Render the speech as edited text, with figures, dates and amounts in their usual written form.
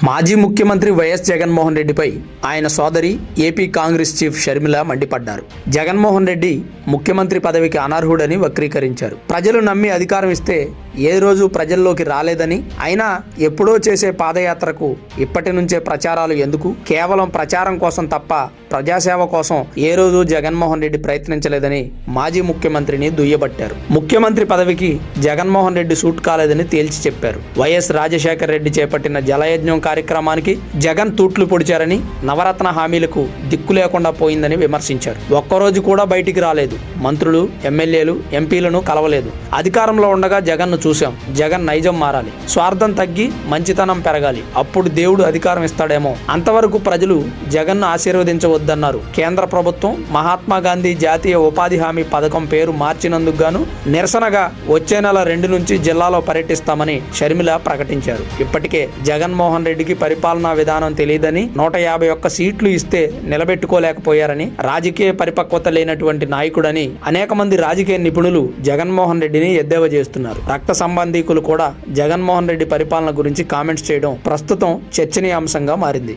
మాజీ ముఖ్యమంత్రి వైఎస్ జగన్మోహన్ రెడ్డిపై ఆయన సోదరి ఏపీ కాంగ్రెస్ చీఫ్ షర్మిల మండిపడ్డారు. జగన్మోహన్ రెడ్డి ముఖ్యమంత్రి పదవికి అనర్హుడని వక్రీకరించారు. ప్రజలు నమ్మి అధికారం ఇస్తే ఏ రోజు ప్రజల్లోకి రాలేదని, అయినా ఎప్పుడో చేసే పాదయాత్రకు ఇప్పటి నుంచే ప్రచారాలు ఎందుకు, కేవలం ప్రచారం కోసం తప్ప ప్రజాసేవ కోసం ఏ రోజు జగన్మోహన్ రెడ్డి ప్రయత్నించలేదని మాజీ ముఖ్యమంత్రిని దుయ్యబట్టారు. ముఖ్యమంత్రి పదవికి జగన్మోహన్ రెడ్డి సూట్ కాలేదని తేల్చి చెప్పారు. వైఎస్ రాజశేఖర రెడ్డి చేపట్టిన జలయజ్ఞం కార్యక్రమానికి జగన్ తూట్లు పొడిచారని, నవరత్న హామీలకు దిక్కు లేకుండా పోయిందని విమర్శించారు. ఒక్కరోజు కూడా బయటికి రాలేదు. మంత్రులు, ఎమ్మెల్యేలు, ఎంపీలను కలవలేదు. అధికారంలో ఉండగా జగన్ను చూశాం. జగన్ నైజం మారాలి, స్వార్థం తగ్గి మంచితనం పెరగాలి, అప్పుడు దేవుడు అధికారం ఇస్తాడేమో. అంతవరకు ప్రజలు జగన్ను ఆశీర్వదించవద్దన్నారు. కేంద్ర ప్రభుత్వం మహాత్మా గాంధీ జాతీయ ఉపాధి హామీ పథకం పేరు మార్చినందుకు గాను నిరసనగా వచ్చే నెల 2 నుంచి జిల్లాలో పర్యటిస్తామని షర్మిల ప్రకటించారు. ఇప్పటికే జగన్మోహన్ రెడ్డికి పరిపాలనా విధానం తెలియదని, 151 సీట్లు ఇస్తే నిలబెట్టుకోలేకపోయారని, రాజకీయ పరిపక్వత లేనటువంటి నాయకుడని అనేక మంది రాజకీయ నిపుణులు జగన్మోహన్ రెడ్డిని ఎద్దేవా చేస్తున్నారు. రక్త సంబంధీకులు కూడా జగన్మోహన్ రెడ్డి పరిపాలన గురించి కామెంట్స్ చేయడం ప్రస్తుతం చర్చనీయాంశంగా మారింది.